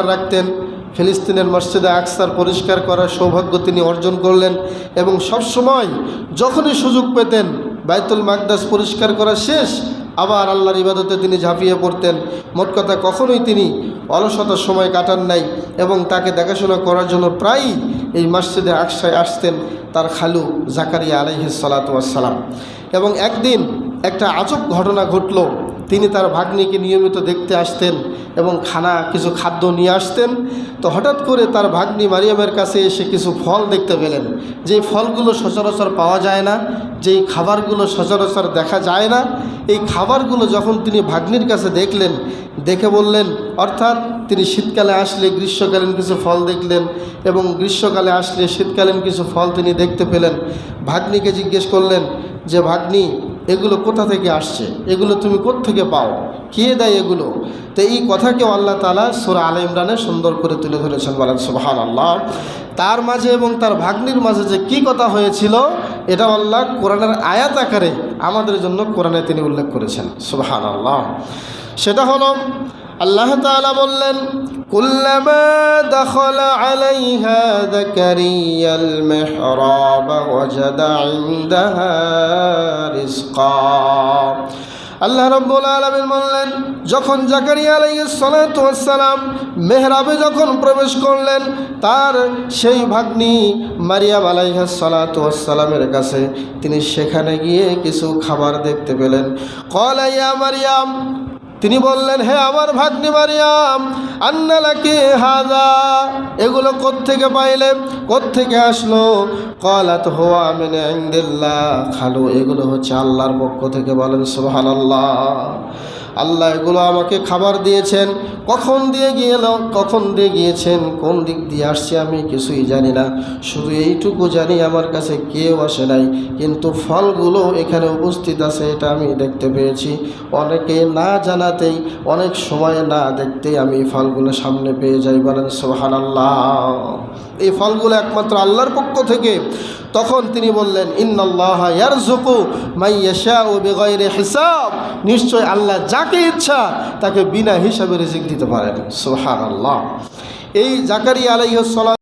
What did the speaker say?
রাখতেন। ফিলিস্তিনের মসজিদে আকসার পরিষ্কার করার সৌভাগ্য তিনি অর্জন করলেন এবং সবসময় যখনই সুযোগ পেতেন বাইতুল মাকদাস পরিষ্কার করা শেষ আবার আল্লাহর ইবাদতে তিনি ঝাঁপিয়ে পড়তেন। মোট কথা কখনোই তিনি অলসতার সময় কাটান নাই এবং তাকে দেখাশোনা করার জন্য প্রায়ই এই মসজিদে আকসায় আসতেন তার খালু জাকারিয়া আলাইহিস সালাতু ওয়াস সালাম। এবং একদিন একটা আজব ঘটনা ঘটল। তিনি তার ভাগ্নিকে নিয়মিত দেখতে আসতেন এবং কিছু খাদ্য নিয়ে আসতেন। তো হঠাৎ করে তার ভাগ্নি মারিয়ামের কাছে এসে কিছু ফল দেখতে পেলেন, যেই ফলগুলো সচরাচর পাওয়া যায় না, যেই খাবারগুলো সচরাচর দেখা যায় না। এই খাবারগুলো যখন তিনি ভাগ্নির কাছে দেখলেন, দেখে বললেন, অর্থাৎ তিনি শীতকালে আসলে গ্রীষ্মকালীন কিছু ফল দেখলেন এবং গ্রীষ্মকালে আসলে শীতকালীন কিছু ফল তিনি দেখতে পেলেন। ভাগ্নিকে জিজ্ঞেস করলেন যে, ভাগ্নি, এগুলো কোথা থেকে আসছে? এগুলো তুমি কোত্থেকে পাও? কে দেয় এগুলো? তো এই কথাকেও আল্লাহ তাআলা সূরা আলে ইমরানে সুন্দর করে তুলে ধরেছেন। বলেন সুবহানাল্লাহ। তার মাঝে এবং তার ভাগ্নির মাঝে যে কী কথা হয়েছিল এটা আল্লাহ কোরআনের আয়াত আকারে আমাদের জন্য কোরআনে তিনি উল্লেখ করেছেন। সুবহানাল্লাহ। সেটা হলো আল্লাহ তাআলা বললেন, কুল্লামা দাখালা আলাইহা যাকারিয়াল মিহরাব ওয়াজাদা ইনদাহা রিজকা। আল্লাহ রাব্বুল আলামিন বললেন, যখন জাকারিয়া আলাইহিস সালাতু ওয়াস সালাম মেহরাবে যখন প্রবেশ করলেন, তার সেই ভাগ্নি মারিয়াম আলাইহিস সালাতু ওয়াস সালামের কাছে তিনি সেখানে গিয়ে কিছু খাবার দেখতে পেলেন। ক্বালা ইয়া মারিয়াম, তিনি বললেন, হে আমার ভাগ্নি মারিয়াম, আন্না লাকি হাযা, এগুলো কোত্থেকে পাইলে, কোত্থেকে আসলো? ক্বালাত হুয়া মিন ইনদিল্লাহ, খালু এগুলো হচ্ছে আল্লাহর পক্ষ থেকে। বলেন সুবহানাল্লাহ। আল্লাহ এগুলো আমাকে খাবার দিয়েছেন। কখন দিয়ে গিয়েছেন, কোন দিক দিয়ে আসছে আমি কিছুই জানি না। শুধু এইটুকু জানি আমার কাছে কেউ আসে নাই, কিন্তু ফলগুলো এখানে উপস্থিত আছে এটা আমি দেখতে পেয়েছি। অনেকে না জানাতেই, অনেক সময় না দেখতেই আমি ফলগুলো সামনে পেয়ে যাই। বলেন সুবহানাল্লাহ। এই ফলগুলো একমাত্র আল্লাহর পক্ষ থেকে। তখন তিনি বললেন, ইন্নাল্লাহা ইয়ারযুকু মান ইয়াশাউ বিগাইরি হিসাব, নিশ্চয় আল্লাহ যাকে ইচ্ছা তাকে বিনা হিসাবে রিজিক দিতে পারেন। সুবহানাল্লাহ। এই জাকারিয়া আলাইহিস সালাম